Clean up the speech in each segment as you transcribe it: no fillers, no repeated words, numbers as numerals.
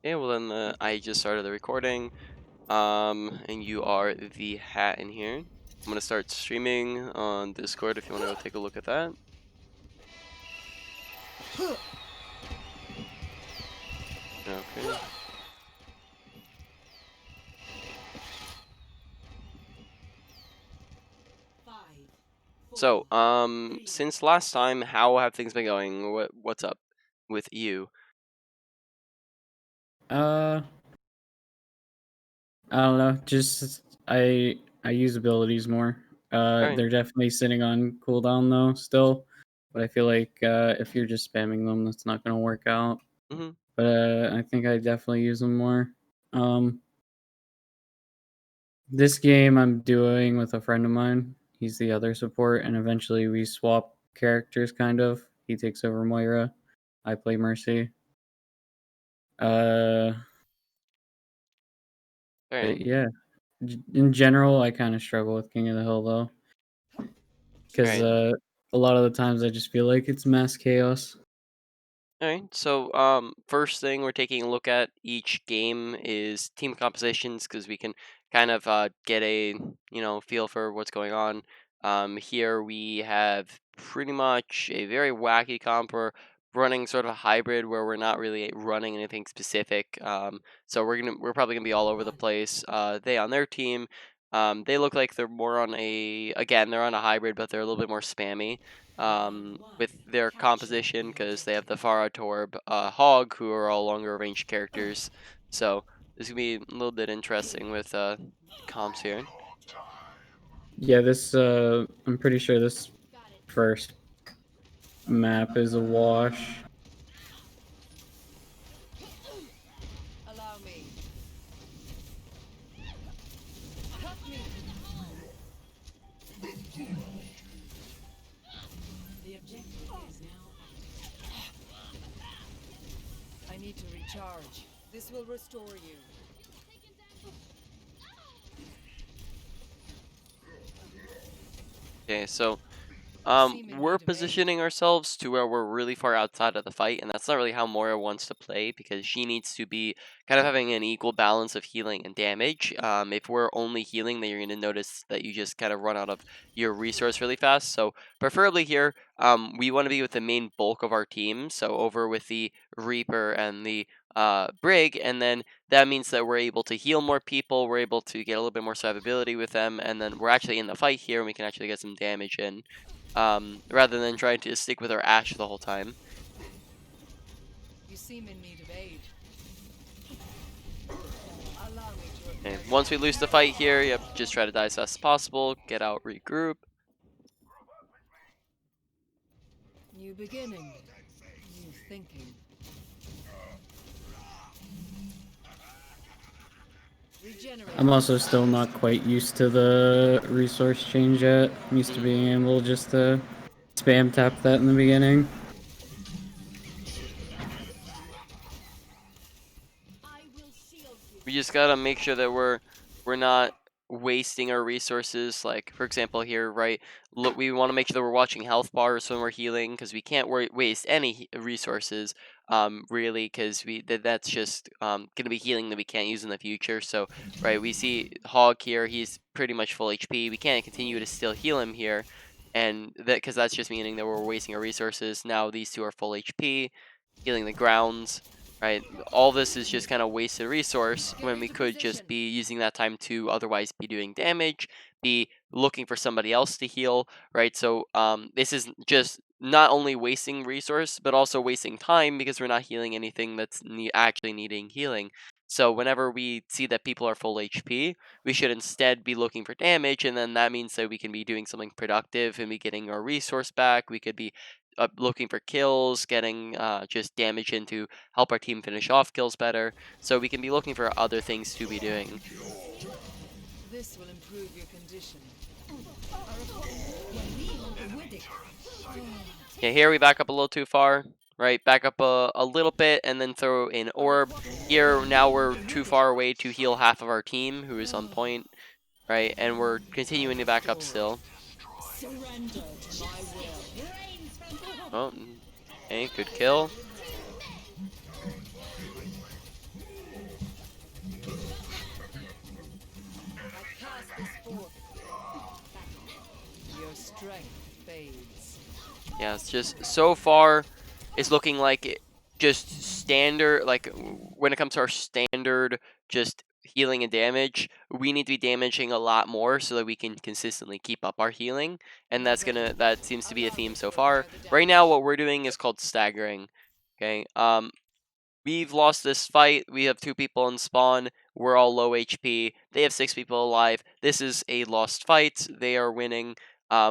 Yeah, well then I just started the recording. And you are the hat in here. I'm gonna start streaming on Discord if you wanna go take a look at that. Okay. So, since last time, how have things been going? What's up with you? Uh, I don't know. Just I use abilities more. All right. They're definitely sitting on cooldown though still, but I feel like if you're just spamming them, that's not gonna work out. Mhm. But I think I definitely use them more. Um, this game I'm doing with a friend of mine. He's the other support, and eventually we swap characters. Kind of. He takes over Moira. I play Mercy. Uh, All but right. yeah. In general, I kind of struggle with King of the Hill though. All Because right. a lot of the times I just feel like it's mass chaos. All right. So, first thing we're taking a look at each game is team compositions because we can kind of get a feel for what's going on. Here we have pretty much a very wacky comp. We're running sort of a hybrid where we're not really running anything specific. So we're probably gonna be all over the place. They on their team. They look like they're more on a again they're on a hybrid, but they're a little bit more spammy with their composition because they have the Farah Torb, Hog, who are all longer range characters. So this is gonna be a little bit interesting with comps here. Yeah, this I'm pretty sure this first map is a wash. Allow me. Cut me. The objective is now. I need to recharge. This will restore you. Okay, so You seem in we're need of aid. positioning ourselves to where we're really far outside of the fight, and that's not really how Moira wants to play because she needs to be kind of having an equal balance of healing and damage. If we're only healing, then you're going to notice that you just kind of run out of your resource really fast. So, preferably here, we want to be with the main bulk of our team. So, over with the Reaper and the Brig, and then that means that we're able to heal more people, we're able to get a little bit more survivability with them, and then we're actually in the fight here and we can actually get some damage in rather than trying to stick with our Ashe the whole time. You seem in need of aid. Allow me to repair And you. once we lose the fight here, yep, just try to die as fast as possible, get out, regroup. New beginning. New thinking. Regenerate. I'm also still not quite used to the resource change yet. I'm used to Mhm. being able just to spam tap that in the beginning. We just gotta make sure that we're not wasting our resources. Like for example here, right? Look, we want to make sure that we're watching health bars when we're healing because we can't waste any resources. Really, because that's just gonna be healing that we can't use in the future. So right, we see Hog here. He's pretty much full HP. We can't continue to still heal him here. And that because that's just meaning that we're wasting our resources. Now these two are full HP, healing the grounds, right? All this is just kind of wasted resource when Get we into could just position. be using that time to otherwise be doing damage, be looking for somebody else to heal, right? So this is just not only wasting resource, but also wasting time because we're not healing anything that's actually needing healing. So whenever we see that people are full HP, we should instead be looking for damage, and then that means that we can be doing something productive and be getting our resource back. We could be looking for kills, getting just damage in to help our team finish off kills better. So we can be looking for other things to be doing. This will improve your condition. Yeah, here we back up a little too far, right? Back up a little bit and then throw an orb. Here, now we're too far away to heal half of our team who is on point, right? And we're continuing to back up still. Surrender to my will. Oh, okay, good kill. Yeah, it's just so far, it's looking like just standard. Like when it comes to our standard, just healing and damage, we need to be damaging a lot more so that we can consistently keep up our healing, and that seems to be a Allow theme me to so repair far. the Right now, damage. what we're doing is called staggering. Okay. We've lost this fight. We have 2 people in spawn. We're all low HP. They have 6 people alive. This is a lost fight. They are winning,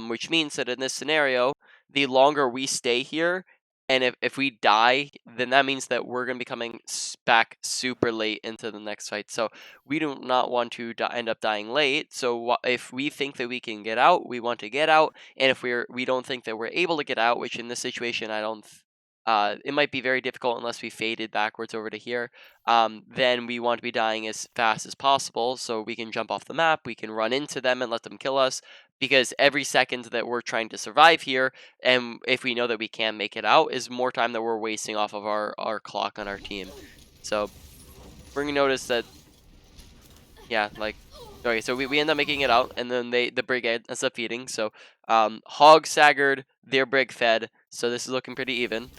which means that in this scenario, the longer we stay here, and if we die, then that means that we're going to be coming back super late into the next fight. So we do not want to end up dying late. So if we think that we can get out, we want to get out. And if we don't think that we're able to get out, which in this situation I don't it might be very difficult unless we faded backwards over to here. Then we want to be dying as fast as possible so we can jump off the map, we can run into them and let them kill us. Because every second that we're trying to survive here, and if we know that we can make it out, is more time that we're wasting off of our clock on our team. So we're gonna notice that, yeah, like, okay, so we end up making it out, and then the brig ends up feeding. So Hog staggered, their brig fed, so this is looking pretty even.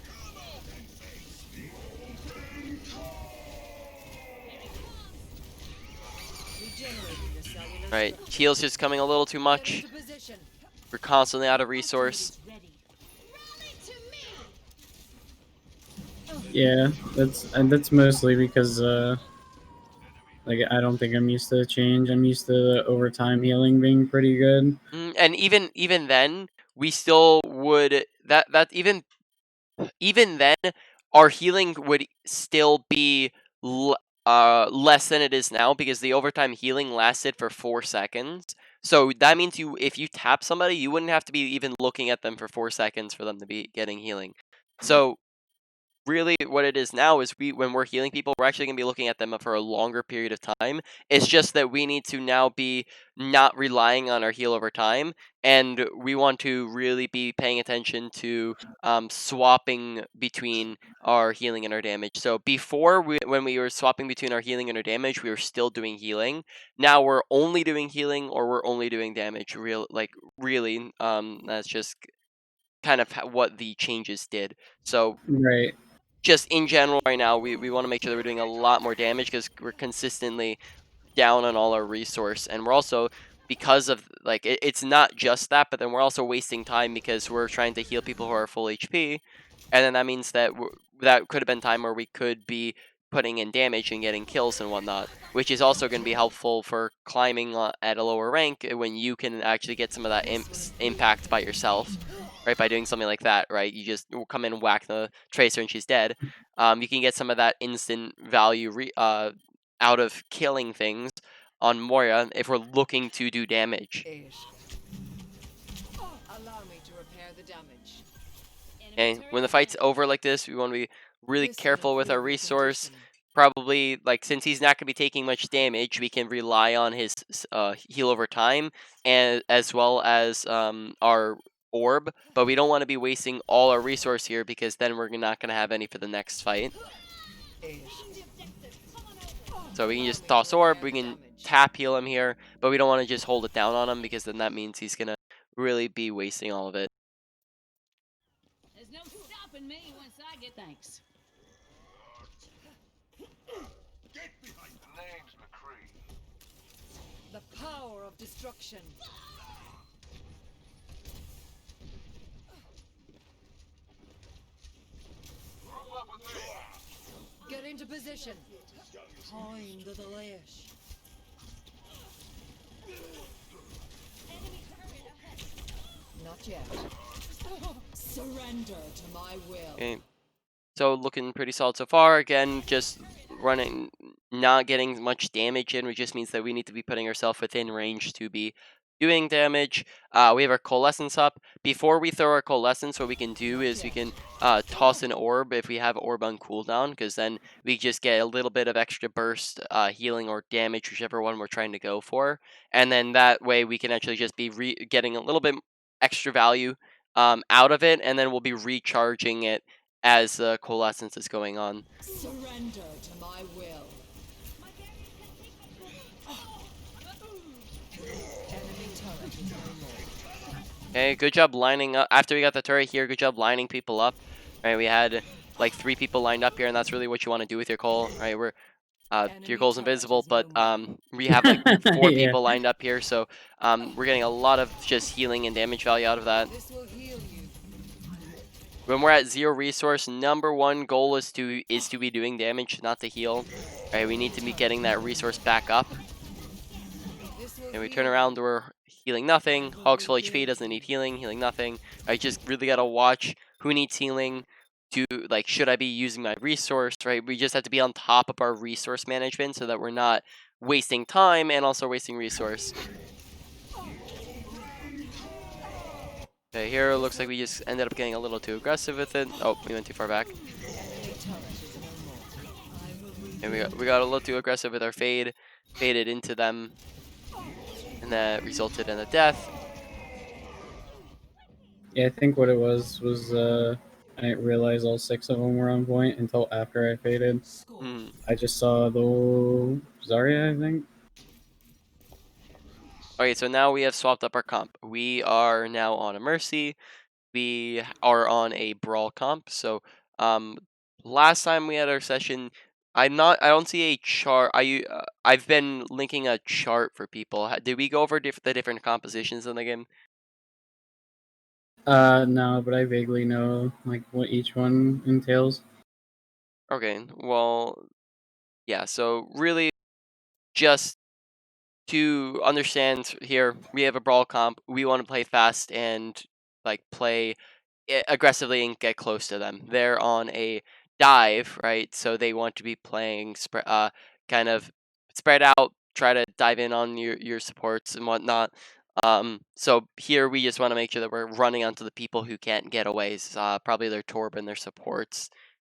Regenerating the cellular Right, structure. heal's just coming a little too Get much. into position. We're constantly out of resource. Yeah, that's mostly because like I don't think I'm used to the change. I'm used to the overtime healing being pretty good. And even then, we still would that even then, our healing would still be less than it is now because the overtime healing lasted for 4 seconds. So that means if you tap somebody, you wouldn't have to be even looking at them for 4 seconds for them to be getting healing. So really what it is now is when we're healing people, we're actually going to be looking at them for a longer period of time. It's just that we need to now be not relying on our heal over time, and we want to really be paying attention to swapping between our healing and our damage. So before, when we were swapping between our healing and our damage, we were still doing healing. Now we're only doing healing or we're only doing damage. Really, that's just kind of what the changes did. So Right. just in general right now, we want to make sure that we're doing a lot more damage because we're consistently down on all our resource, and we're also, because of like it's not just that, but then we're also wasting time because we're trying to heal people who are full HP, and then that means that that could have been time where we could be putting in damage and getting kills and whatnot, which is also going to be helpful for climbing at a lower rank when you can actually get some of that impact by yourself, right? By doing something like that, right? You just come in and whack the tracer and she's dead. You can get some of that instant value out of killing things on Moira if we're looking to do damage. 8. Allow me to repair the damage. Okay, when the fight's over like this, we want to be really This will careful with our improve your resource. condition. Probably, like, since he's not going to be taking much damage, we can rely on his heal over time, and as well as our orb. But we don't want to be wasting all our resource here because then we're not going to have any for the next fight. 8. So we can Allow just me to toss orb, repair we the can damage. tap heal him here, but we don't want to just hold it down on him because then that means he's gonna really be wasting all of it. There's no stopping me once I get thanks. The power of destruction. Get into position. Time to the lash. Not yet. Surrender to my will. Okay, so looking pretty solid so far. Again, just running, not getting much damage in, which just means that we need to be putting ourselves within range to be doing damage. We have our coalescence up. Before we throw our coalescence, what we can do is we can toss an orb if we have orb on cooldown, because then we just get a little bit of extra burst, healing or damage, whichever one we're trying to go for. And then that way we can actually just be getting a little bit extra value out of it, and then we'll be recharging it as the coalescence is going on. Surrender to my will. Enemy turret is no more. Okay, good job lining up. After we got the turret here, good job lining people up. Right, we had like 3 people lined up here, and that's really what you want to do with your call. Right, we're your Enemy goal's turret invisible, is but no more. we have like 4 Yeah. people lined up here, so we're getting a lot of just healing and damage value out of that. This will heal you. When we're at 0 resource, number 1 goal is to be doing damage, not to heal. Right, we need to be getting that resource back up. This will And we heal turn you. around, we're healing nothing. Hog's full HP, doesn't need healing, healing nothing. I just really gotta watch who needs healing. To like, should I be using my resource? Right, we just have to be on top of our resource management so that we're not wasting time and also wasting resource. Okay, here it looks like we just ended up getting a little too aggressive with it. Oh, we went too far back. Enemy turret is no more. I will And we got a little too aggressive with our fade. Faded into them. And that resulted in a death. Yeah, I think what it was I didn't realize all 6 of them were on point until after I faded. Hmm. I just saw the Zarya, I think. Okay, so now we have swapped up our comp. We are now on a Mercy. We are on a Brawl comp. So last time we had our session, I don't see a chart. I've been linking a chart for people. Did we go over the different compositions in the game? No, but I vaguely know like what each one entails. Okay, well, yeah, so really just to understand here, we have a Brawl comp. We want to play fast and like play aggressively and get close to them. They're on a dive, right? So they want to be playing kind of spread out, try to dive in on your supports and whatnot. So here we just want to make sure that we're running onto the people who can't get away. Probably their Torb and their supports.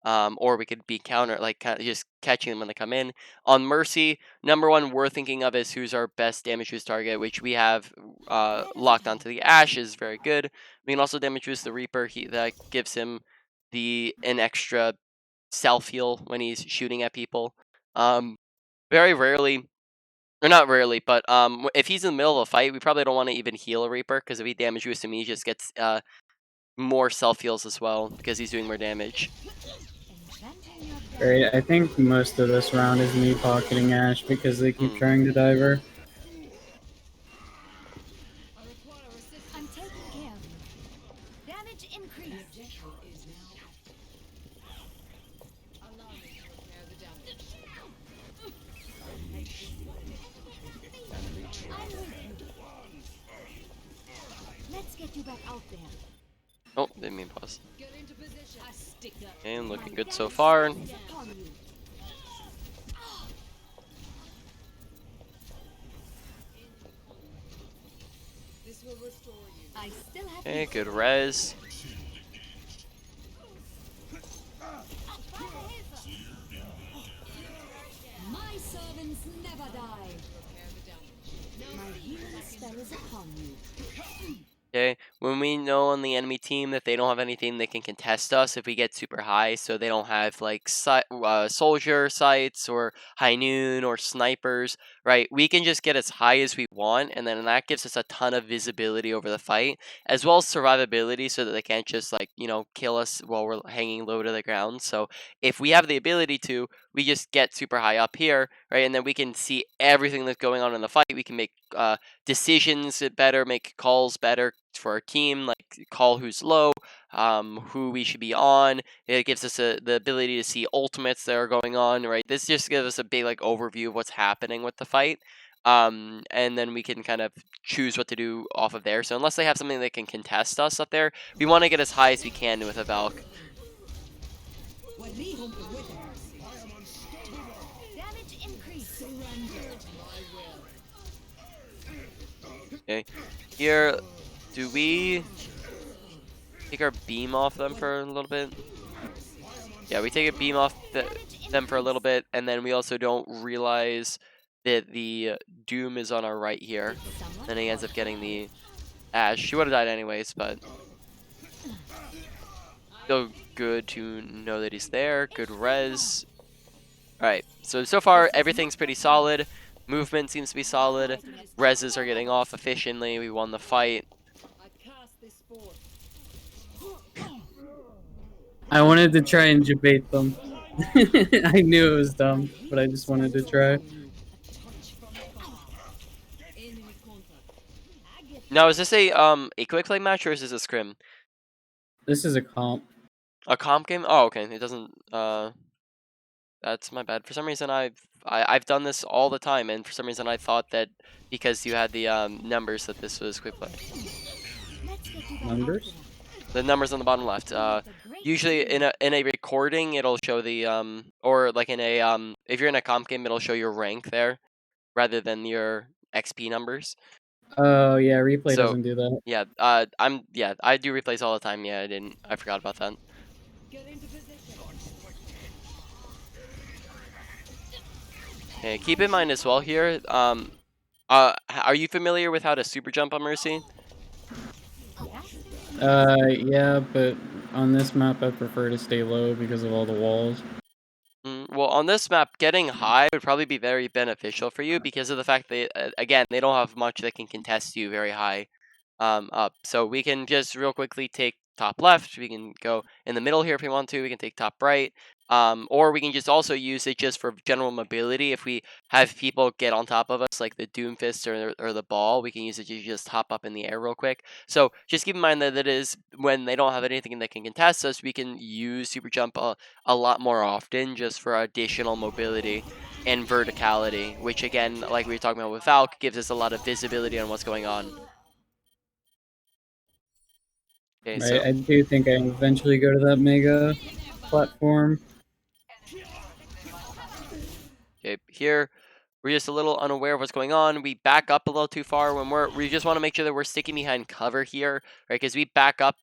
Or we could be counter, like kind of just catching them when they come in. On Mercy, number 1 we're thinking of is who's our best damage boost target, which we have locked onto the Ashe is very good. We can also damage boost the Reaper. That gives him an extra self heal when he's shooting at people. Very rarely, or not rarely, but if he's in the middle of a fight, we probably don't want to even heal a Reaper because if he damage boosts him, he just gets more self heals as well because he's doing more damage. Right, I think most of this round is me pocketing Ashe because they keep Hmm. trying to dive her. I'm taking care of you. Damage increased. allow me to repair the damage. I'm with you. Let's get you back out there. Oh, didn't mean pause. Get into position. I stick up. And looking My good so damage far. depends upon you. This will restore you. I still have Okay, you. good res. My servants never die. Repair the damage. My healing spell is upon you. Okay, when we know on the enemy team that they don't have anything that can contest us if we get super high, so they don't have like soldier sights or high noon or snipers, right? We can just get as high as we want, and then that gives us a ton of visibility over the fight, as well as survivability, so that they can't just like kill us while we're hanging low to the ground. So if we have the ability to, we just get super high up here, right? And then we can see everything that's going on in the fight. We can make decisions better, make calls better for our team, like call who's low, who we should be on. It gives us the ability to see ultimates that are going on, right? This just gives us a big like overview of what's happening with the fight. And then we can kind of choose what to do off of there. So unless they have something that can contest us up there, we want to get as high as we can with a Valk. Damage increased. Okay, here, do we take our beam off them for a little bit? Yeah, we take a beam off them for a little bit, and then we also don't realize that the Doom is on our right here. Then he ends up getting the Ashe. She would have died anyways, but still good to know that he's there. Good res. Alright, so far everything's pretty solid. Movement seems to be solid. Reses are getting off efficiently. We won the fight. I wanted to try and debate them. I knew it was dumb, but I just wanted to try. Enemy contact. I get Now, is this a quick play match or is this a scrim? This is a comp. A comp game? Oh, okay. It doesn't. That's my bad. For some reason, I've done this all the time, and for some reason, I thought that because you had the numbers that this was quick play. Numbers? The numbers on the bottom left. Usually in a recording, it'll show the or like in a if you're in a comp game, it'll show your rank there rather than your XP numbers. Oh yeah, replay So doesn't do that. yeah, I do replays all the time. Yeah, I forgot about that. get into position. Okay, keep in mind as well here. Are you familiar with how to super jump on Mercy? Yeah, but on this map I prefer to stay low because of all the walls. Well, on this map, getting high would probably be very beneficial for you because of the fact that, again, they don't have much that can contest you very high up. So we can just real quickly take top left. We can go in the middle here if we want to. We can take top right. Or we can just also use it just for general mobility. If we have people get on top of us, like the Doomfist or the ball, we can use it to just hop up in the air real quick. So just keep in mind that it is when they don't have anything that can contest us, we can use super jump a lot more often just for additional mobility and verticality, which again, like we were talking about with Valk, gives us a lot of visibility on what's going on. Okay, Right, so I do think I eventually go to that mega platform. okay, here we're just a little unaware of what's going on. We back up a little too far when we just want to make sure that we're sticking behind cover here, right? Because we back up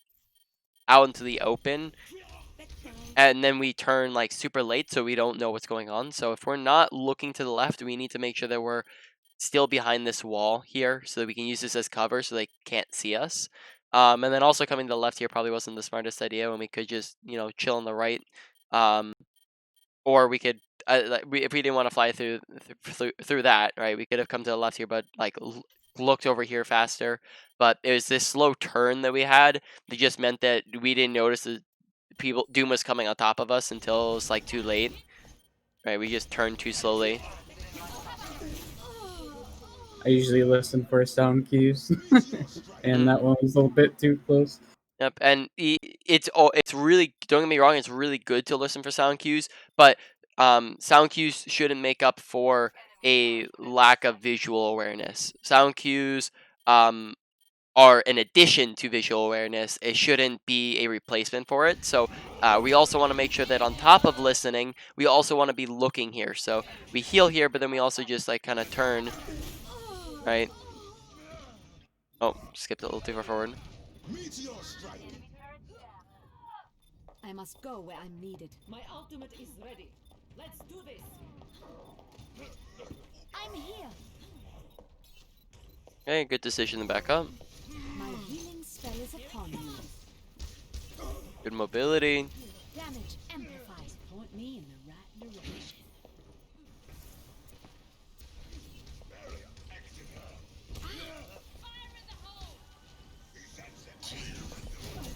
out into the open and then we turn like super late so we don't know what's going on. So if we're not looking to the left, we need to make sure that we're still behind this wall here so that we can use this as cover so they can't see us. And then also coming to the left here probably wasn't the smartest idea when we could just, chill on the right. Or we could, if we didn't want to fly through that, right, we could have come to the left here, but like looked over here faster. But it was this slow turn that we had that just meant that we didn't notice that Doom was coming on top of us until it was like too late. Right, we just turned too slowly. I usually listen for sound cues, and that one was a little bit too close. Yep, and it's really, don't get me wrong, it's really good to listen for sound cues, but sound cues shouldn't make up for a lack of visual awareness. Sound cues are an addition to visual awareness. It shouldn't be a replacement for it. So we also want to make sure that on top of listening, we also want to be looking here. So we heal here, but then we also just like kind of turn, right? Oh, skipped a little too far forward. I must go where I'm needed. My ultimate is ready. Let's do this. I'm here. Okay, good decision to back up. My healing spell is upon you. Good mobility. Damage amplified. Point me in the right direction.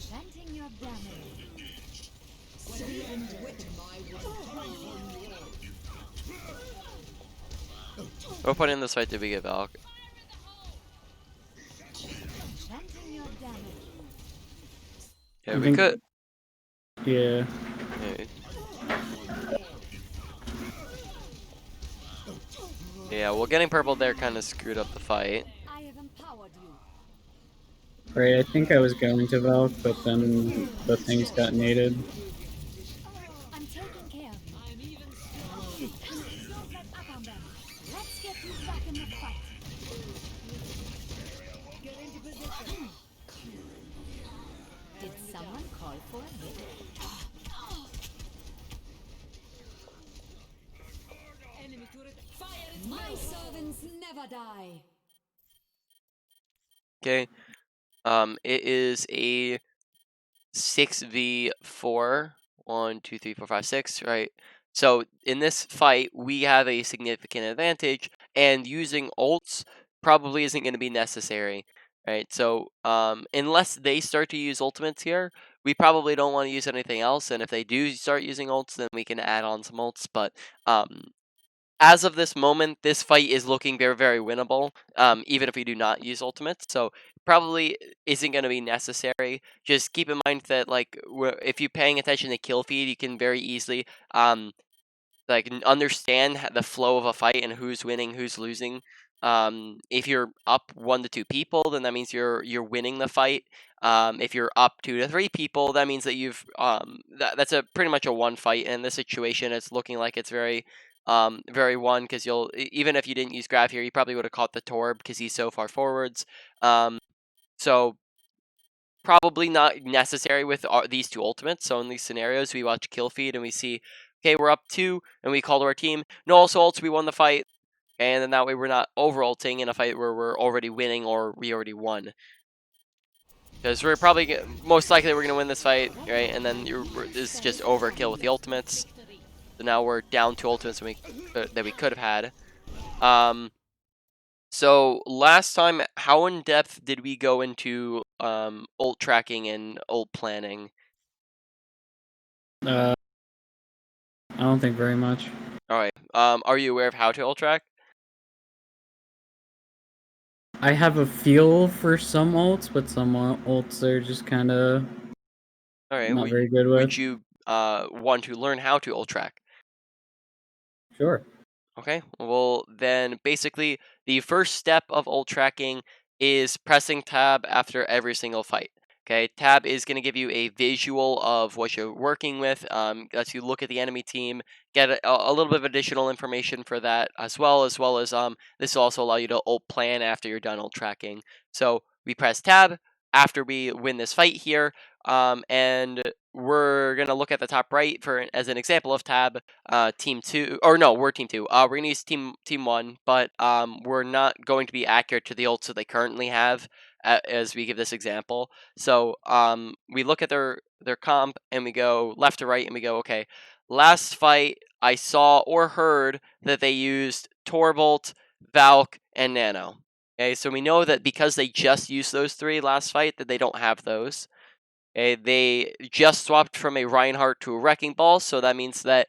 Planting your damage. What point in this fight did we get Valk? Planting your damage. Yeah, I we think- could. Yeah. Yeah, well, getting purple there kind of screwed up the fight. I have empowered you. Right, I think I was going to Valk, but then the things got nated. I'm taking care of you. I'm even Don't let up on them. Let's get you back in the fight. get into position. Did someone call for a hit? Enemy turret. Fire it. My servants never die. Okay. It is a 6v4. 1, 2, 3, 4, 5, 6, right? So in this fight, we have a significant advantage, and using ults probably isn't going to be necessary, right? So unless they start to use ultimates here, we probably don't want to use anything else. And if they do start using ults, then we can add on some ults. But as of this moment, this fight is looking very, very winnable, even if we do not use ultimates. So probably isn't going to be necessary. Just keep in mind that like if you're paying attention to kill feed, you can very easily like understand the flow of a fight and who's winning, who's losing. If you're up 1 to 2 people, then that means you're winning the fight. If you're up 2 to 3 people, that means that that's a pretty much a one fight. In this situation, it's looking like it's very one because even if you didn't use Grav here, you probably would have caught the Torb because he's so far forwards. So probably not necessary with these 2 ultimates. So in these scenarios, we watch kill feed and we see, okay, we're up 2, and we call to our team, no also ults, we won the fight, and then that way we're not over ulting in a fight where we're already winning or we already won. Because we're probably most likely we're gonna win this fight, right? And then it's just overkill with the ultimates. So now we're down 2 ultimates that we could have had. So last time, how in depth did we go into ult tracking and ult planning? I don't think very much. All right. Are you aware of how to ult track? I have a feel for some ults, but some ults are just kind of All right. not very good with. Would you want to learn how to ult track? Sure. Okay. Well, then basically the first step of ult tracking is pressing tab after every single fight. Okay, tab is going to give you a visual of what you're working with. Lets you look at the enemy team, get a little bit of additional information for that as well as this will also allow you to ult plan after you're done ult tracking. So we press tab after we win this fight here, and we're gonna look at the top right for as an example of tab. Team 2, or no, we're team 2. We're gonna use team 1, but we're not going to be accurate to the ults that they currently have as we give this example. So we look at their comp and we go left to right and we go, okay, last fight I saw or heard that they used Torbolt, Valk, and Nano. Okay, so we know that because they just used those 3 last fight that they don't have those. Okay, they just swapped from a Reinhardt to a Wrecking Ball, so that means that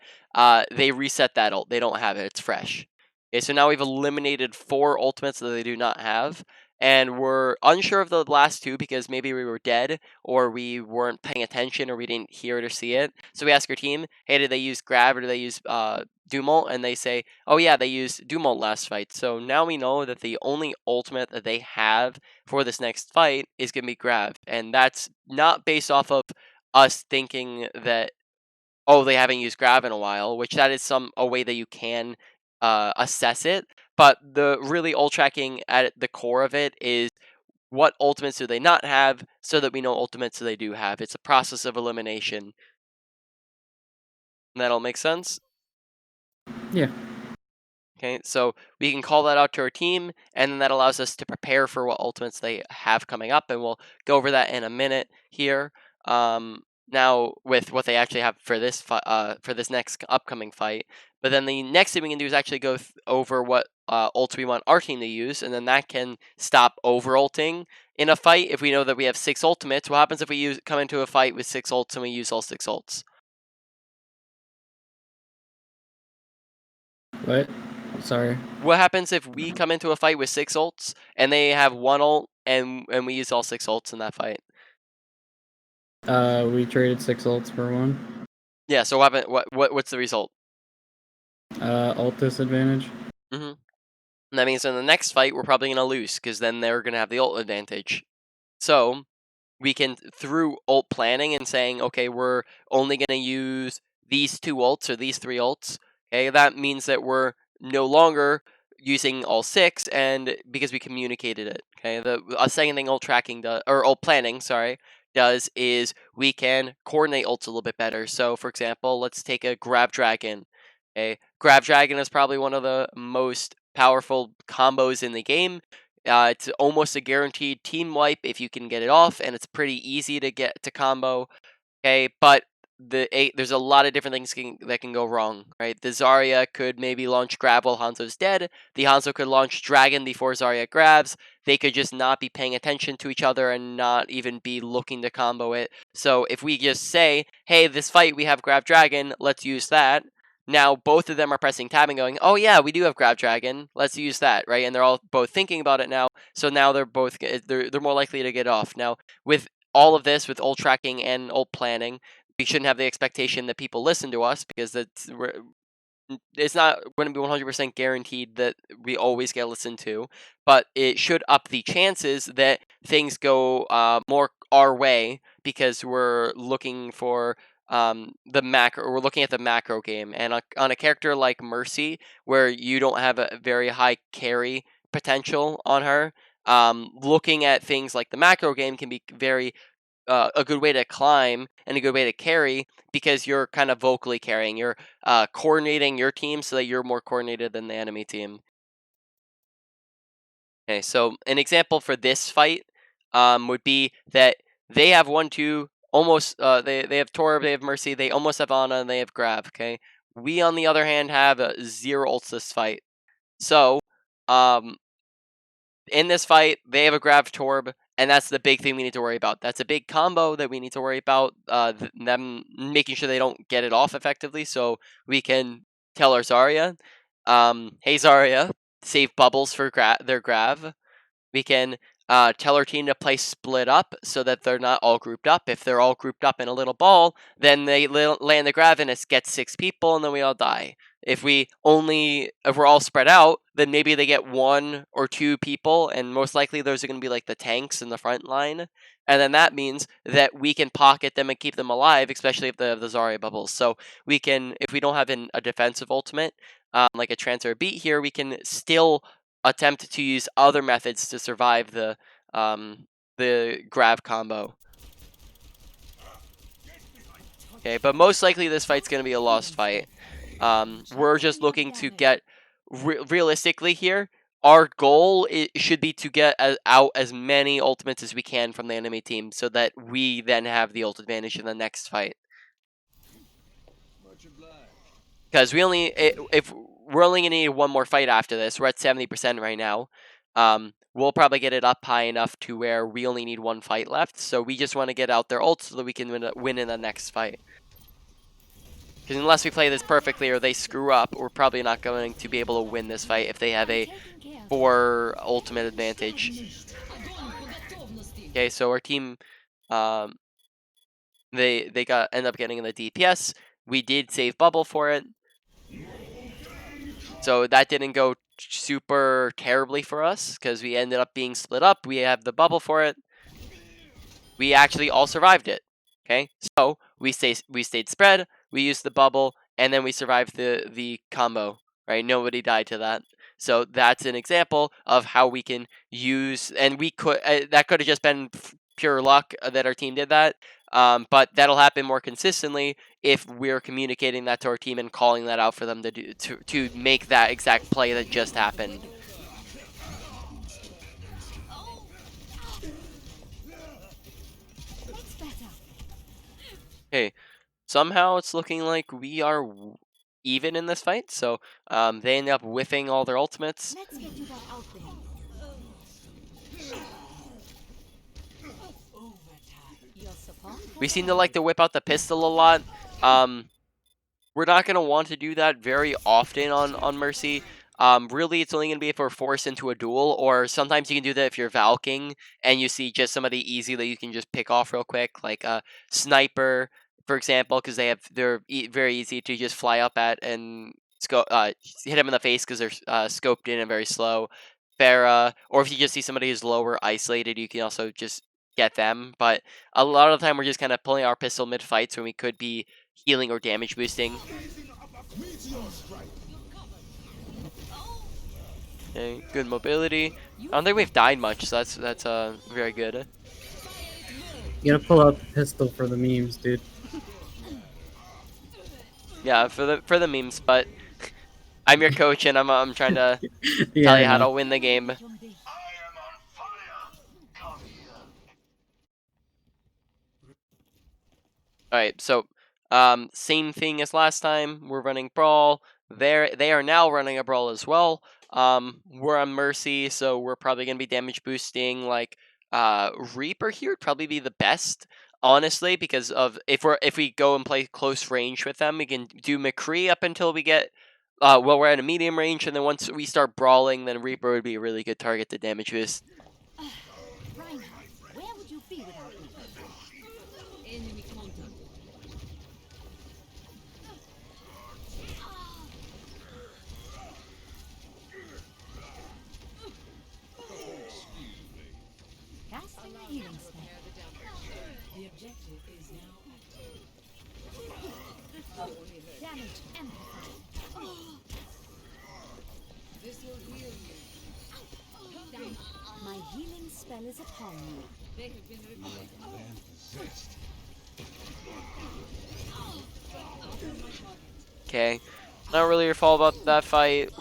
they reset that ult. They don't have it. It's fresh. Okay, so now we've eliminated 4 ultimates that they do not have, and we're unsure of the last 2 because maybe we were dead, or we weren't paying attention, or we didn't hear it or see it. So we ask our team, hey, did they use Grab or did they use Dumult? And they say, oh yeah, they used Dumult last fight. So now we know that the only ultimate that they have for this next fight is going to be Grav. And that's not based off of us thinking that, oh, they haven't used Grav in a while, which that is a way that you can assess it. But the really ult tracking at the core of it is what ultimates do they not have so that we know ultimates they do have. It's a process of elimination. That'll make sense? Yeah. Okay, so we can call that out to our team, and then that allows us to prepare for what ultimates they have coming up, and we'll go over that in a minute here. Now with what they actually have for this for this next upcoming fight, but then the next thing we can do is actually go over what ults we want our team to use, and then that can stop over ulting in a fight. If we know that we have 6 ultimates, what happens if we come into a fight with 6 ults and we use all 6 ults? What? Sorry. What happens if we come into a fight with 6 ults and they have 1 ult and we use all 6 ults in that fight? We traded 6 ults for 1. Yeah. So what's the result? Ult disadvantage. Mm-hmm. And that means in the next fight we're probably gonna lose because then they're gonna have the ult advantage. So we can, through ult planning and saying, okay, we're only gonna use these 2 ults or these 3 ults. Okay, that means that we're no longer using all 6, and because we communicated it. Okay, the second thing ult tracking does, or ult planning, sorry, does is we can coordinate ults a little bit better. So, for example, let's take a Grab Dragon. Okay, Grab Dragon is probably one of the most powerful combos in the game. It's almost a guaranteed team wipe if you can get it off, and it's pretty easy to get to combo. Okay, but there's a lot of different things that can go wrong, right? The Zarya could maybe launch grab while Hanzo's dead. The Hanzo could launch dragon before Zarya grabs. They could just not be paying attention to each other and not even be looking to combo it. So if we just say, hey, this fight we have grab dragon, let's use that. Now both of them are pressing tab and going, oh yeah, we do have grab dragon, let's use that, right? And they're all both thinking about it now. So now they're both they're more likely to get off. Now with all of this, with ult tracking and ult planning, we shouldn't have the expectation that people listen to us because it's not going to be 100% guaranteed that we always get listened to, but it should up the chances that things go more our way because we're looking for the macro. We're looking at the macro game, and on a character like Mercy, where you don't have a very high carry potential on her. Looking at things like the macro game can be very a good way to climb and a good way to carry because you're kind of vocally carrying. You're coordinating your team so that you're more coordinated than the enemy team. Okay, so an example for this fight would be that they have 1-2, almost. They have Torb, they have Mercy, they almost have Ana, and they have Grav. Okay, we on the other hand have 0 ults this fight. So um, in this fight, they have a Grav Torb, and that's the big thing we need to worry about. That's a big combo that we need to worry about. Them making sure they don't get it off effectively, so we can tell our Zarya, "Hey Zarya, save bubbles for their Grav." We can tell our team to play split up so that they're not all grouped up. If they're all grouped up in a little ball, then they land the grav and it gets 6 people and then we all die. If we're all spread out, then maybe they get 1 or 2 people, and most likely those are going to be like the tanks in the front line. And then that means that we can pocket them and keep them alive, especially if they have the Zarya bubbles. So we can, if we don't have a defensive ultimate, like a transfer beat here, we can still attempt to use other methods to survive the grab combo. Okay, but most likely this fight's going to be a lost fight. We're just looking to get realistically here. Our goal should be to get out as many ultimates as we can from the enemy team, so that we then have the ult advantage in the next fight. Because if we're only gonna need 1 more fight after this, we're at 70% right now. We'll probably get it up high enough to where we only need 1 fight left. So we just want to get out their ults so that we can win in the next fight. Because unless we play this perfectly or they screw up, we're probably not going to be able to win this fight if they have a 4 ultimate advantage. Okay, so our team, they end up getting in the DPS. We did save bubble for it. So that didn't go super terribly for us because we ended up being split up. We have the bubble for it. We actually all survived it. Okay, so we stayed spread. We used the bubble, and then we survived the combo. Right, nobody died to that. So that's an example of how we can use, and we could that could have just been pure luck that our team did that. But that'll happen more consistently if we're communicating that to our team and calling that out for them to do to make that exact play that just happened. Okay, somehow it's looking like we are even in this fight. So they end up whiffing all their ultimates. Let's get you that out there. We seem to like to whip out the pistol a lot. We're not going to want to do that very often on Mercy. Really, it's only going to be if we're forced into a duel, or sometimes you can do that if you're Valking and you see just somebody easy that you can just pick off real quick, like a Sniper, for example, because they're very easy to just fly up at and hit them in the face because they're scoped in and very slow. Pharah, or if you just see somebody who's lower isolated, you can also just get them. But a lot of the time, we're just kind of pulling our pistol mid fights when we could be healing or damage boosting. Okay, good mobility. I don't think we've died much, so that's very good. You gotta pull out the pistol for the memes, dude. Yeah, for the memes, but I'm your coach and I'm trying to Yeah, tell I you how know. to win the game. All right, so Same thing as last time. We're running Brawl. They are now running a Brawl as well. We're on Mercy, so we're probably gonna be damage boosting like Reaper here would probably be the best, honestly, because of if we go and play close range with them, we can do McCree up until we get well, we're at a medium range, and then once we start brawling, then Reaper would be a really good target to damage boost. Reinhardt, where would you be without me? Enemy contact. Casting a healing spell. The objective is now Damage amplified. This will heal you. My healing spell is upon you. They have been revived. Okay, not really your fault about that fight.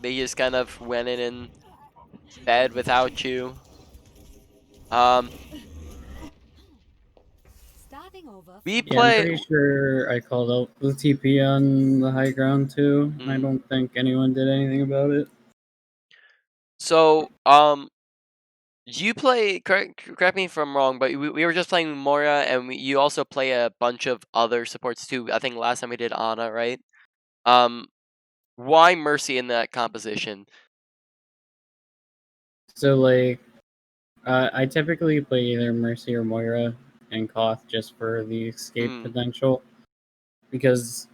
They just kind of went in and fed without you. Starting over. We Yeah, I'm play. pretty sure I called out the TP on the high ground too. I Mm. don't think anyone did anything about it. So, you play. Correct me if I'm wrong, but we were just playing Moira, and you also play a bunch of other supports too. I think last time we did Ana, right? Um, why Mercy in that composition? So like, I typically play either Mercy or Moira and Koth just for the escape Mm, potential. Because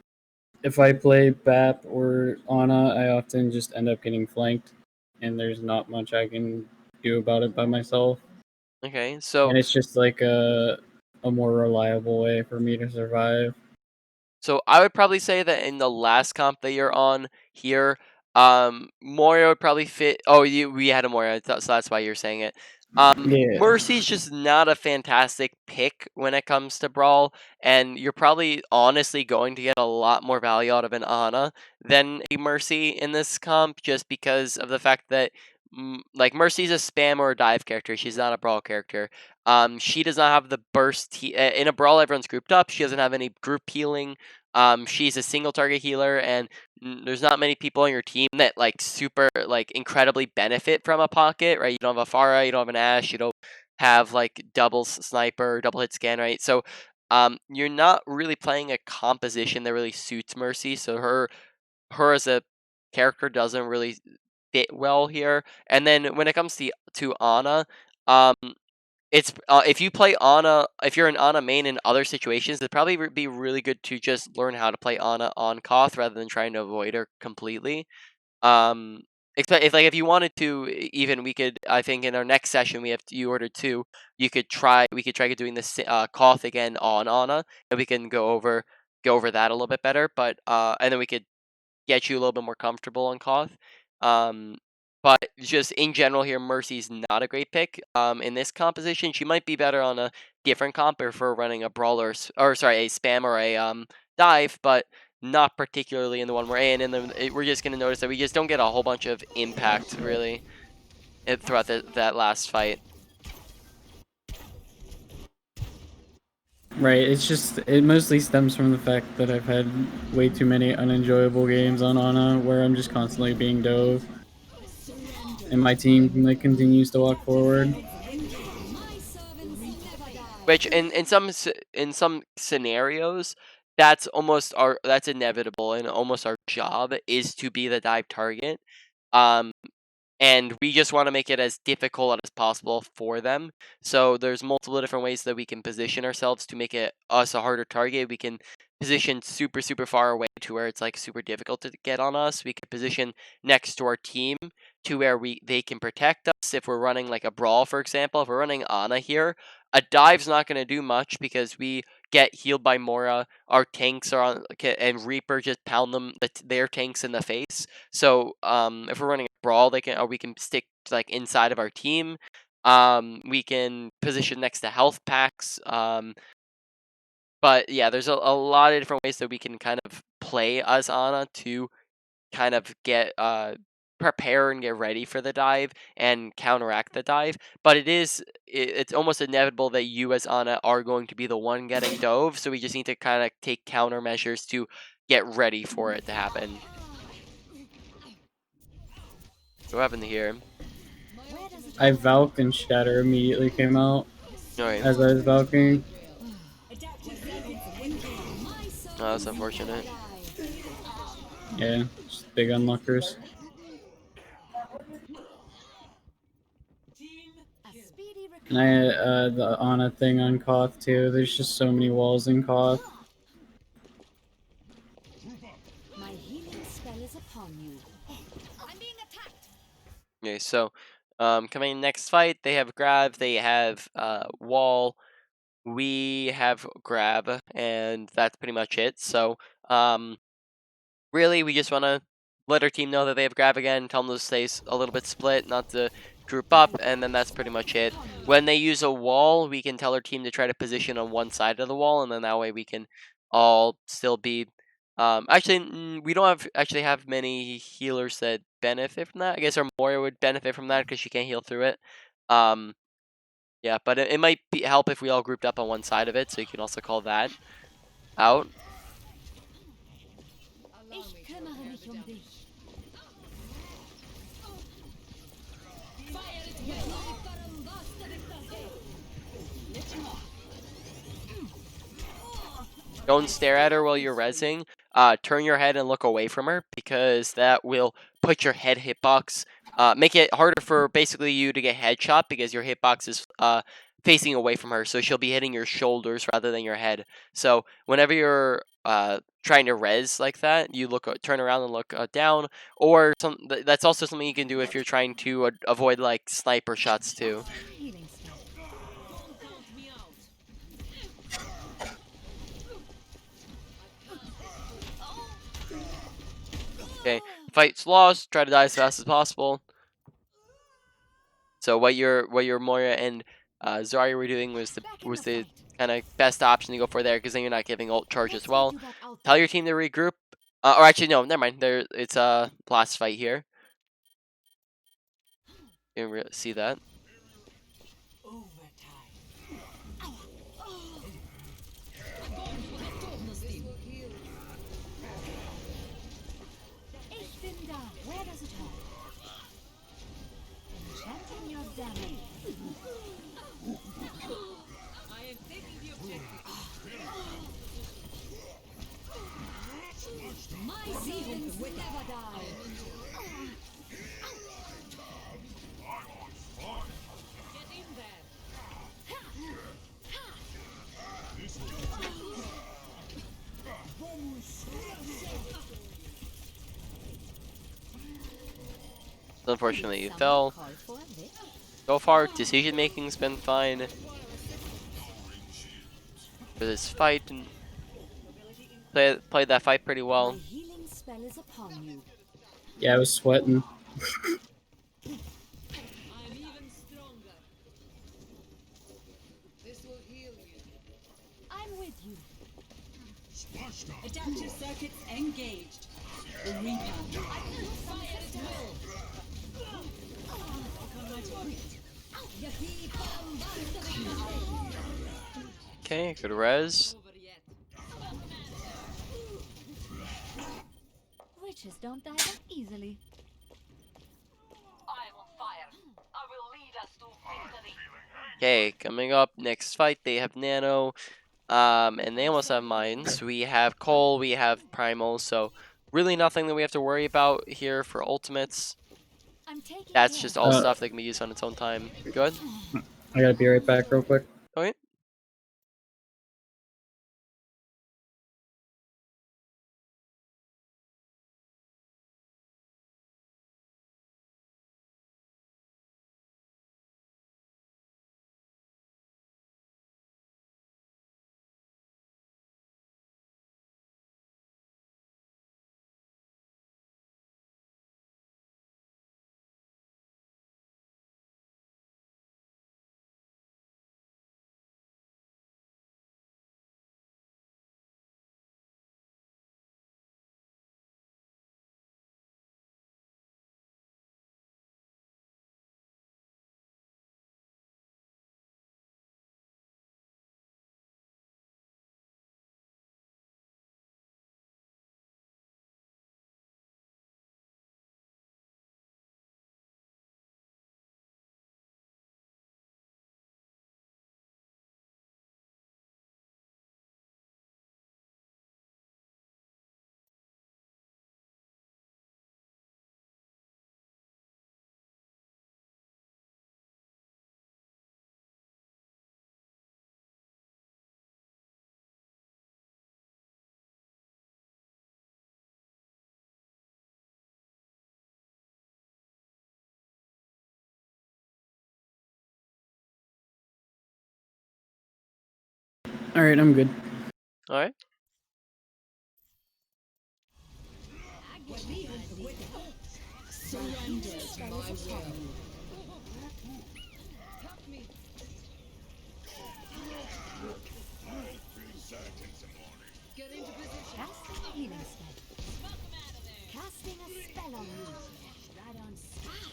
if I play BAP or Ana, I often just end up getting flanked, and there's not much I can do about it by myself. okay, so And it's just like a more reliable way for me to survive. I would probably say that in the last comp that you're on here, Moira would probably fit. Oh, we had a Moira, so that's why you're saying it. Yeah. Mercy's just not a fantastic pick when it comes to Brawl, and you're probably honestly going to get a lot more value out of an Ana than a Mercy in this comp, just because of the fact that like Mercy's a spam or a dive character. She's not a Brawl character. She does not have the burst in a Brawl. Everyone's grouped up. She doesn't have any group healing. She's a single target healer, and there's not many people on your team that like super like incredibly benefit from a pocket, right? You don't have a Pharah, you don't have an Ashe, you don't have like double sniper, double hit scan, right? So, you're not really playing a composition that really suits Mercy. So her as a character doesn't really fit well here. And then when it comes to Ana, um, it's if you play Ana, if you're an Ana main in other situations, it'd probably be really good to just learn how to play Ana on Koth rather than trying to avoid her completely. Um, if you wanted to, even we could. I think in our next session we have you ordered two. We could try doing this Koth again on Ana, and we can go over that a little bit better. But and then we could get you a little bit more comfortable on Koth. Um, but just in general here, Mercy's not a great pick. In this composition, she might be better on a different comp or for running a brawler or sorry, a spam or a dive, but not particularly in the one we're in. And then we're just gonna notice that we just don't get a whole bunch of impact really throughout that last fight. Right, it mostly stems from the fact that I've had way too many unenjoyable games on Ana where I'm just constantly being dove, and my team like continues to walk forward. My servants never die. Which in some scenarios, that's inevitable and almost our job is to be the dive target. Um, and we just want to make it as difficult as possible for them. So there's multiple different ways that we can position ourselves to make it us a harder target. We can position super far away to where it's like super difficult to get on us. We could position next to our team to where they can protect us. If we're running like a brawl, for example, if we're running Ana here, a dive's not going to do much because we get healed by Moira. Our tanks are on, and Reaper just pound their tanks in the face. So if we're running a brawl, we can stick like inside of our team. We can position next to health packs. But yeah, there's a lot of different ways that we can kind of play as Ana to kind of get prepare and get ready for the dive and counteract the dive, but it's almost inevitable that you as Ana are going to be the one getting dove, so we just need to kind of take countermeasures to get ready for it to happen. What happened here? Where does it I hurt? Valked and Shatter immediately came out Alright. as I was Valking. Oh, that's unfortunate. Yeah, just big unlockers. A speedy And I recovery. the Ana thing on Koth too. There's just so many walls in Koth. My healing spell is upon you. I'm being attacked. Okay, so coming next fight, they have grab, they have wall, we have grab, and that's pretty much it. So really, we just want to let our team know that they have grab again, tell them to stay a little bit split, not to group up, and then that's pretty much it. When they use a wall, we can tell our team to try to position on one side of the wall, and then that way we can all still be. Actually, we don't actually have many healers that benefit from that. I guess our Moira would benefit from that because she can't heal through it. Um, yeah, but it might help if we all grouped up on one side of it, so you can also call that out. Ich kümmere mich um dich. Don't stare at her while you're rezzing. Turn your head and look away from her because that will put your head hitbox. Make it harder for basically you to get headshot because your hitbox is facing away from her, so she'll be hitting your shoulders rather than your head. So whenever you're trying to rez like that, you turn around and look down, or that's also something you can do if you're trying to avoid like sniper shots too. Healing spell. Okay, fight's lost. Try to die as fast as possible. So what your Moira and Zarya were doing was the Back in the fight. kind of best option to go for there because then you're not giving ult charge as Let's well. get you back out Tell there. your team to regroup. Or actually, no, never mind. It's a last fight here. You can see that. Ich bin da. Where does it hurt? Enchanting your damage. I am taking the objective. My seasons never die. Get in there. Unfortunately, you Someone fell. call for a lift? So far, decision making's been fine for this fight, and played that fight pretty My well. healing spell is upon you. Yeah, I was sweating. I'm even stronger. This will heal you. I'm with you. Adaptive circuits engaged. The Reaper. Fire at will. Become my target. Okay, good res. Over yet. Witches don't die that easily. I will fire. I will lead us to victory. Okay, coming up next fight, they have Nano. And they almost have mines. We have Cole, we have Primal, so really nothing that we have to worry about here for ultimates. I'm taking That's care just of all Uh, stuff that can be used on its own time. Good? I gotta be right back real quick. Okay. All right, I'm good. All right. I get the idea. Surrender to my will. Help me. Get into position. Casting a healing spell. Smoke 'em out of there. Casting a spell on you. Right on spot.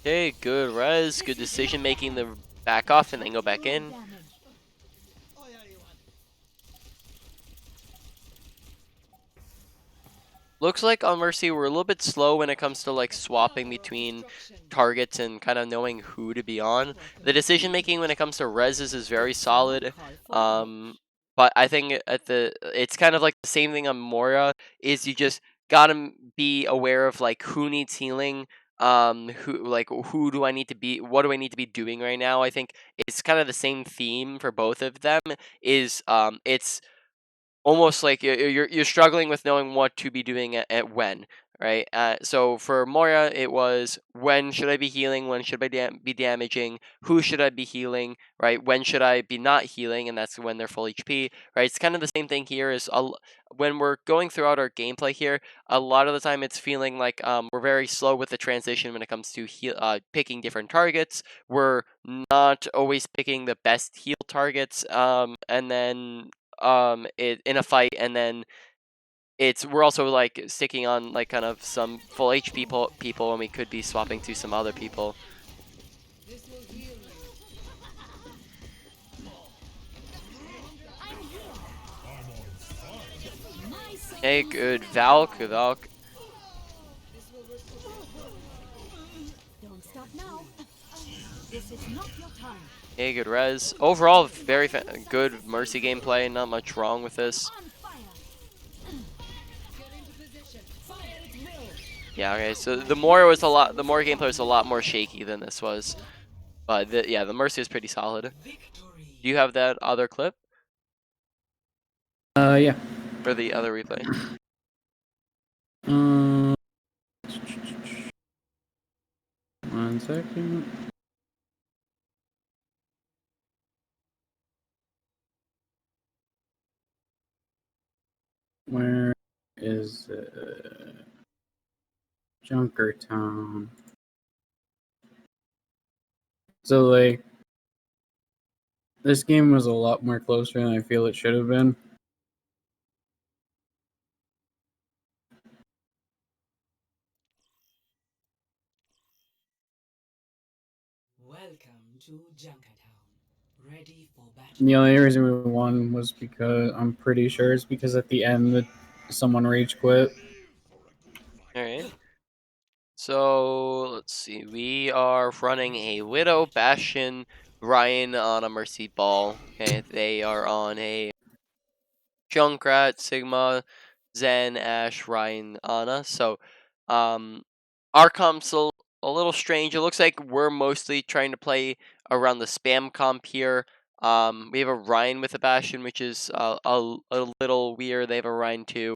Okay, good res, good decision making the back off and then go back in. Damage. Looks like on Mercy we're a little bit slow when it comes to like swapping between targets and kind of knowing who to be on. The decision making when it comes to reses is very solid. But I think it's kind of like the same thing on Moira is you just gotta be aware of like who needs healing, who do I need to be, what do I need to be doing right now. I think it's kind of the same theme for both of them is it's almost like you're struggling with knowing what to be doing at when, right? So for Moira, it was when should I be healing? When should I be damaging? Who should I be healing? Right? When should I be not healing? And that's when they're full HP, right? It's kind of the same thing here. When we're going throughout our gameplay here, a lot of the time it's feeling like we're very slow with the transition when it comes to picking different targets. We're not always picking the best heal targets, and then in a fight, and then we're also like sticking on like kind of some full HP people when we could be swapping to some other people. This will heal you. I'm here. My soul. Hey, good Valk. This will restore. Don't stop now. This is not your time. Hey, good res. Overall, very good Mercy gameplay. Not much wrong with this. On fire. Get into position. Fire at will. Yeah. Okay. So the Moira gameplay was a lot more shaky than this was. But yeah, the Mercy is pretty solid. Do you have that other clip Yeah. or the other replay? Um, 1 second. Where is Junkertown? So like, this game was a lot more closer than I feel it should have been. Welcome to Junkertown. Ready for battle. And the only reason we won was because I'm pretty sure it's because at the end that someone rage quit. All right. So let's see. We are running a Widow, Bastion, Ryan on a Mercy Ball. Okay, they are on a Junkrat, Sigma, Zen, Ash, Ryan, Ana. So, our comp's a little strange. It looks like we're mostly trying to play around the spam comp here. We have a Ryan with a Bastion, which is a little weird. They have a Ryan too.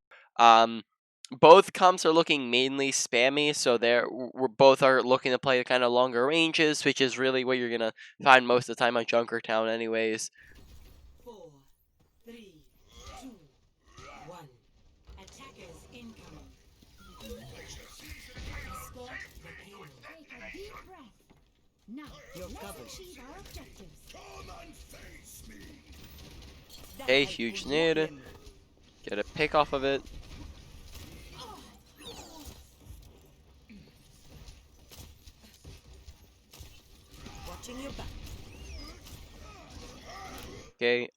Both comps are looking mainly spammy, so we're both are looking to play kind of longer ranges, which is really what you're gonna find most of the time on Junkertown, anyways. 4, 3, 2, 1. Attackers incoming. Escort the payload. Take a deep breath. Now, You're let's covered. achieve our objectives. That Okay, has huge been your nade. limit. Get a pick off of it. Watching your back. Okay,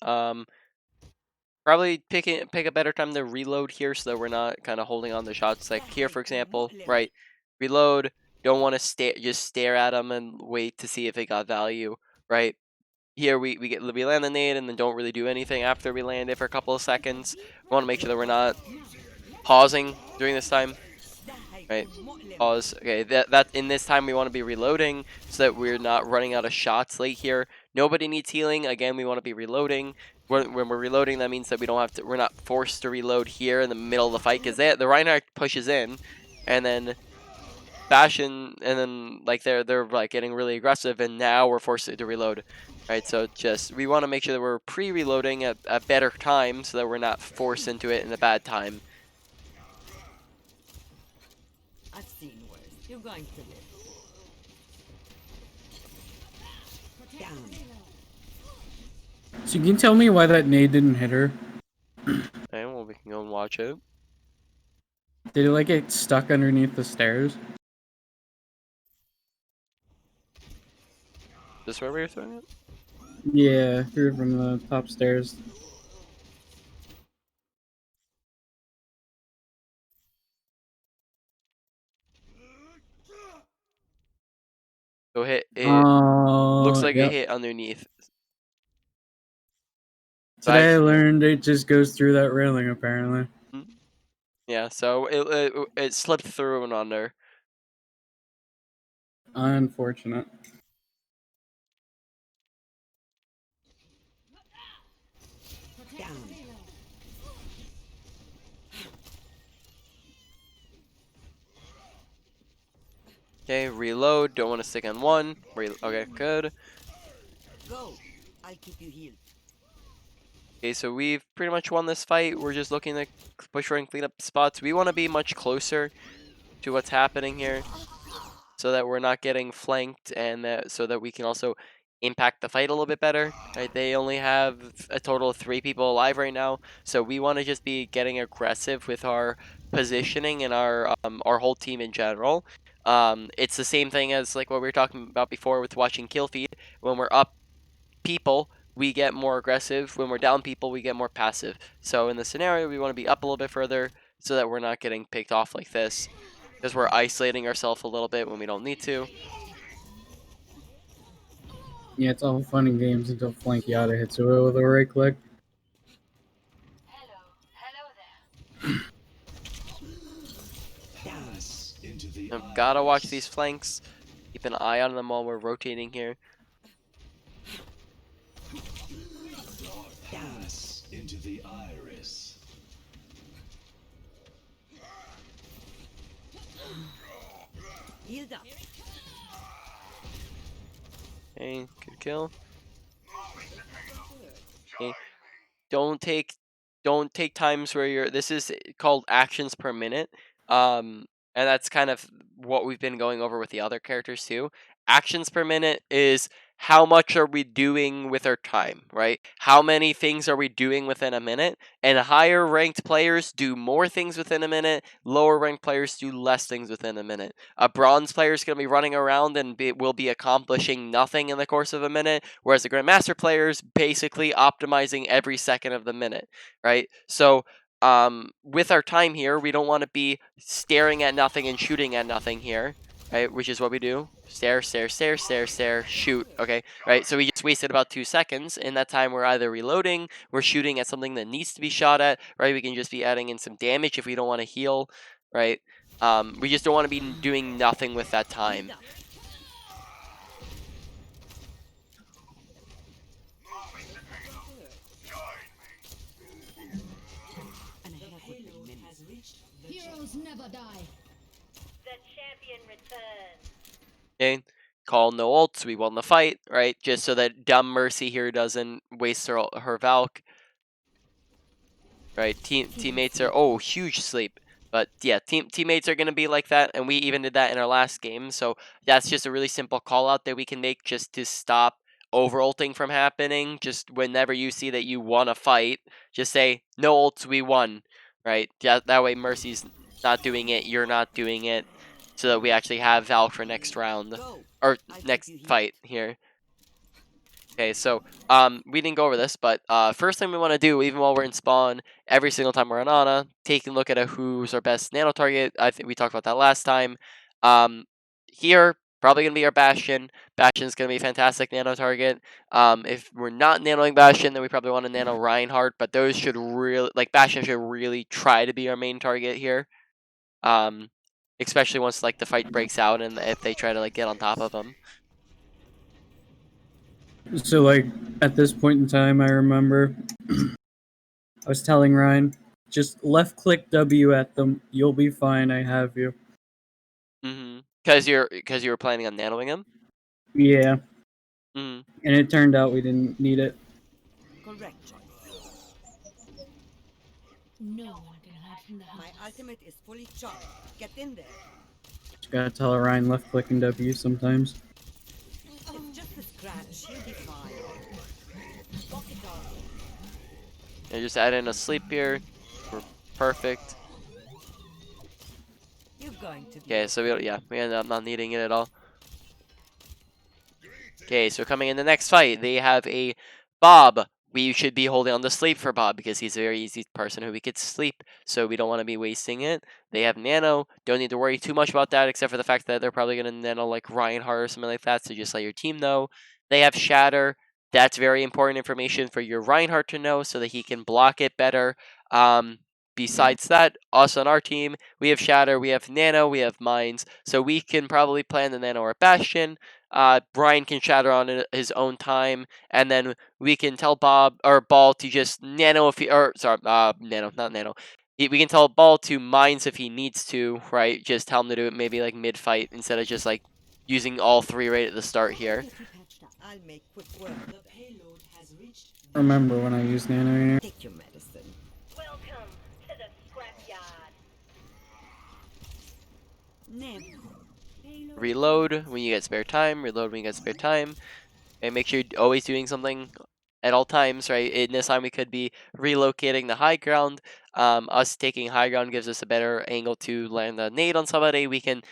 probably pick a better time to reload here so that we're not kind of holding on the shots. Like here, for example, right? Reload. Don't want to just stare at them and wait to see if it got value, right? Here we land the nade and then don't really do anything after we land it for a couple of seconds. We want to make sure that we're not pausing during this time, That has right? been your limit. Pause. Okay, that in this time we want to be reloading so that we're not running out of shots late here. Nobody needs healing. Again, we want to be reloading. When we're reloading, that means that we're not forced to reload here in the middle of the fight because the Reinhardt pushes in, and then Bastion, and then like they're like getting really aggressive, and now we're forced to reload, right? So just we want to make sure that we're pre-reloading at a better time, so that we're not forced into it in a bad time. I've seen worse. You're going to live. Down. So you can tell me why that nade didn't hit her? And well, we can go and watch it. Did it like get stuck underneath the stairs? This where we were throwing it? Yeah, threw it from the top stairs. So it looks Oh, like it yep. hit underneath. So Today I learned it just goes through that railing, apparently. yeah, so it slipped through and under. Unfortunate. Down. Okay, reload. Don't want to stick on one. Okay, good. Go. I'll keep you healed. Okay, so we've pretty much won this fight. We're just looking to push for and clean up spots. We want to be much closer to what's happening here, so that we're not getting flanked, and so that we can also impact the fight a little bit better. Right? They only have a total of 3 people alive right now, so we want to just be getting aggressive with our positioning and our whole team in general. It's the same thing as like what we were talking about before with watching kill feed. When we're up people, we get more aggressive. When we're down people, we get more passive. So in the scenario, we want to be up a little bit further so that we're not getting picked off like this, because we're isolating ourselves a little bit when we don't need to. Yeah, it's all fun and games until Flank Yada hits it with a right click. Down. Gotta watch these flanks. Keep an eye on them while we're rotating here. Down. Into the iris. Healed up. Okay, good kill. Okay. Don't take times where you're, this is called actions per minute. And that's kind of what we've been going over with the other characters too. Actions per minute is how much are we doing with our time, right? How many things are we doing within a minute? And higher ranked players do more things within a minute, lower ranked players do less things within a minute. A bronze player is going to be running around and will be accomplishing nothing in the course of a minute, whereas the grandmaster player is basically optimizing every second of the minute, right? So with our time here, we don't want to be staring at nothing and shooting at nothing here, right? Which is what we do. Stare, stare, stare, stare, stare, shoot. Okay, right? So we just wasted about 2 seconds. In that time, we're either reloading, we're shooting at something that needs to be shot at, right? We can just be adding in some damage if we don't want to heal, right? We just don't want to be doing nothing with that time. Healed up. And I have what they meant. Heroes never die. The champion returns. Okay, call no ults. We won the fight, right? Just so that dumb Mercy here doesn't waste her Valk. Right, teammates are, oh, huge sleep. But yeah, teammates are gonna be like that, and we even did that in our last game. So that's just a really simple call out that we can make just to stop over ulting from happening. Just whenever you see that you want to fight, just say no ults, we won. Right? That way Mercy's not doing it, you're not doing it, so that we actually have Valk for next round Go. or I'll keep next you healed. fight here. Okay, so we didn't go over this, but first thing we want to do, even while we're in spawn, every single time we're on Ana, taking a look at who's our best nano target. I think we talked about that last time. Here, probably gonna be our Bastion. Bastion's gonna be a fantastic nano target. If we're not nanoing Bastion, then we probably want to nano Reinhardt, but those should really, like, Bastion should really try to be our main target here. Especially once like the fight breaks out and if they try to like get on top of them. So, like, at this point in time, I remember I was telling Ryan, just left click W at them. You'll be fine. I have you. Mm-hmm. Because you were planning on nanoing him? Yeah, Mhm. and it turned out we didn't need it. Correct choice. No one can hide from the My hunters. ultimate is fully charged. Get in there. Just gotta tell Orion left clicking W sometimes. It's just a scratch. He'll be fine. Walk it off. And just add in a sleep here. We're perfect. You're going to be Okay, so we ended up not needing it at all. Okay, so coming in the next fight, they have a Bob. We should be holding on to sleep for Bob because he's a very easy person who we could sleep, so we don't want to be wasting it. They have Nano. Don't need to worry too much about that, except for the fact that they're probably going to Nano like Reinhardt or something like that, so just let your team know. They have Shatter. That's very important information for your Reinhardt to know so that he can block it better. Besides that, us on our team, we have Shatter, we have Nano, we have Mines, so we can probably plan the Nano or Bastion. Brian can shatter on his own time, and then we can tell Bob or Ball to just nano if he or sorry, nano, not nano. We can tell Ball to mines if he needs to, right? Just tell him to do it maybe like mid fight instead of just like using all three right at the start here. Get you patched up. I'll make quick work. The payload has reached. Remember when I used Nano here? Take your medicine. Welcome to the scrapyard. Name. Reload when you get spare time. Reload when you get spare time. And make sure you're always doing something at all times, right? In this time, we could be relocating the high ground. Us taking high ground gives us a better angle to land a nade on somebody. We can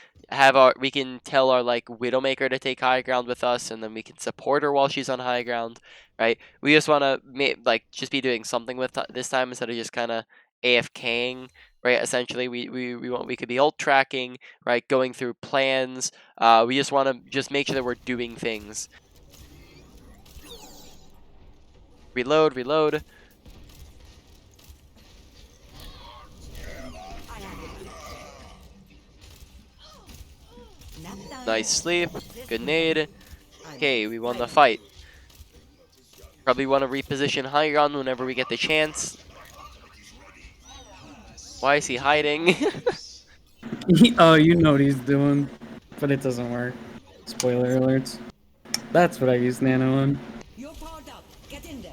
tell our like Widowmaker to take high ground with us, and then we can support her while she's on high ground, right? We just want to just be doing something with this time instead of just kind of AFKing, right? Essentially, we could be ult tracking, right? Going through plans. We just want to just make sure that we're doing things. Reload, reload. I have it. Nap time. Nice sleep. Good nade. I'm Okay, we won the excited. fight. Probably want to reposition high ground whenever we get the chance. Why is he hiding? Oh, you know what he's doing, but it doesn't work. Spoiler alerts. That's what I used Nano on. You're powered up. Get in there.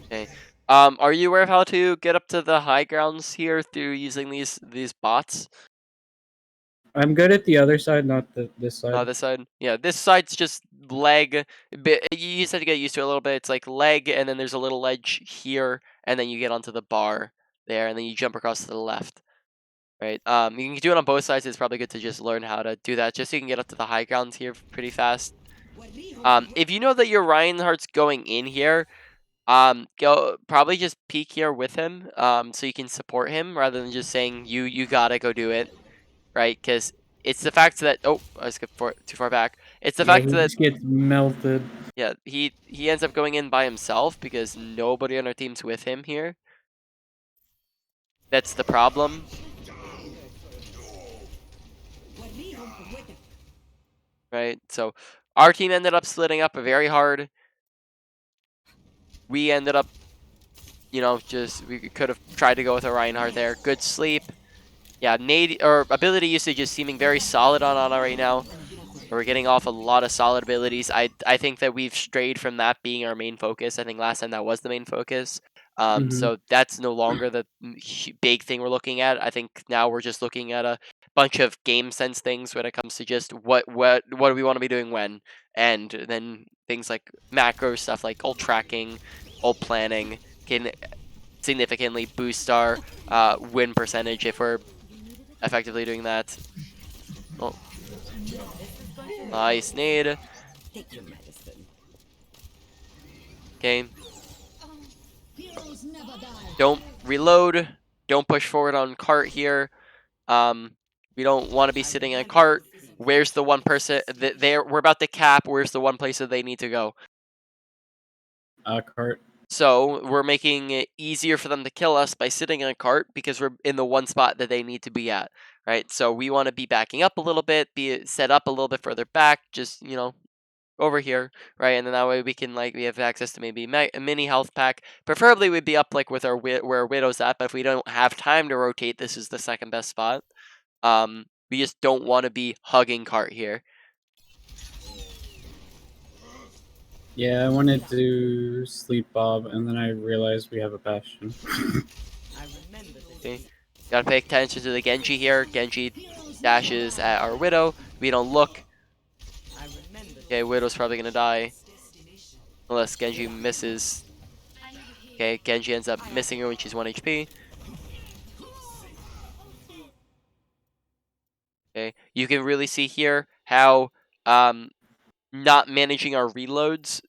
Okay. Are you aware of how to get up to the high grounds here through using these bots? I'm good at the other side, not this side. This side? Yeah, this side's just leg. You just have to get used to it a little bit. It's like leg, and then there's a little ledge here, and then you get onto the bar there, and then you jump across to the left. Right. You can do it on both sides. It's probably good to just learn how to do that, just so you can get up to the high grounds here pretty fast. If you know that your Reinhardt's going in here, go probably just peek here with him, so you can support him rather than just saying you gotta go do it, right? Because it's the fact that I skipped too far back. It's the Yeah, fact he that just gets melted. yeah he ends up going in by himself because nobody on our team's with him here. That's the problem. Right? So our team ended up splitting up very hard. We ended up, we could have tried to go with a Reinhardt there. Good sleep. Yeah, nade or ability usage is seeming very solid on Ana right now. We're getting off a lot of solid abilities. I think that we've strayed from that being our main focus. I think last time that was the main focus. Mhm. So that's no longer the big thing we're looking at. I think now we're just looking at a bunch of game sense things when it comes to just what do we want to be doing when, and then things like macro stuff like ult tracking, ult planning can significantly boost our win percentage if we're effectively doing that. Oh, nice nade. Take your medicine. Okay. Heroes never die. Don't reload. Don't push forward on cart here. We don't want to be sitting on cart. Where's the one person that we're about to cap? Where's the one place that they need to go? Cart. So we're making it easier for them to kill us by sitting on cart because we're in the one spot that they need to be at, right? So we want to be backing up a little bit, be set up a little bit further back, just over here, right? And then that way we can we have access to maybe a mini health pack. Preferably we'd be up like with our where our Widow's at, but if we don't have time to rotate, this is the second best spot. We just don't want to be hugging cart here. Yeah, I wanted to sleep Bob, and then I realized we have a Bastion. I remember this. Okay. Gotta pay attention to the Genji here. Genji dashes at our Widow. We don't look. I remember Okay, this. Widow's probably gonna die. Unless Genji misses. Okay, Genji ends up missing her when she's 1 HP. Okay, you can really see here how not managing our reloads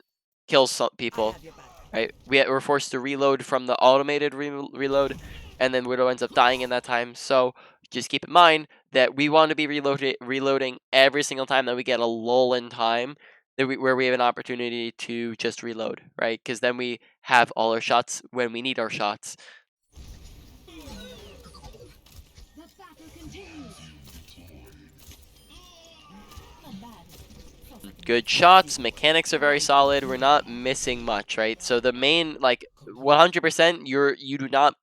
kills some I people. have your back. Right? We're forced to reload from the automated reload, and then Widow ends up dying in that time. So just keep in mind that we want to be reloading every single time that we get a lull in time where we have an opportunity to just reload, right? Because then we have all our shots when we need our shots. The battle continues. Not bad. Feels like an Good shots, mechanics are very solid. We're not missing much, right? So the main, like, 100%, you do not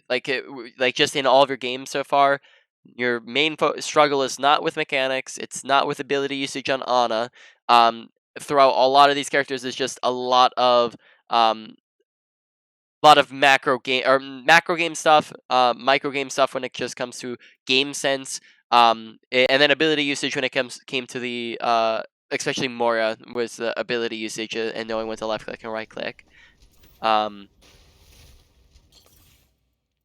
like like just in all of your games so far. Your main struggle is not with mechanics. It's not with ability usage on Ana. Throughout a lot of these characters, is just um, lot of macro game stuff, micro game stuff when it just comes to game sense, and then ability usage when it came to the especially Moira was the ability usage and knowing when to left click and right click. Um,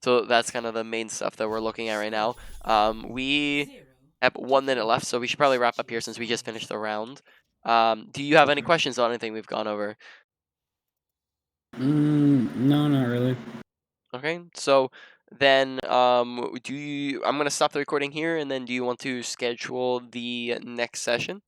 so that's kind of the main stuff that we're looking at right now. We have 1 minute left, so we should probably wrap up here since we just finished the round. Do you have any questions on anything we've gone over? No, not really. Okay, so then I'm gonna stop the recording here, and then do you want to schedule the next session?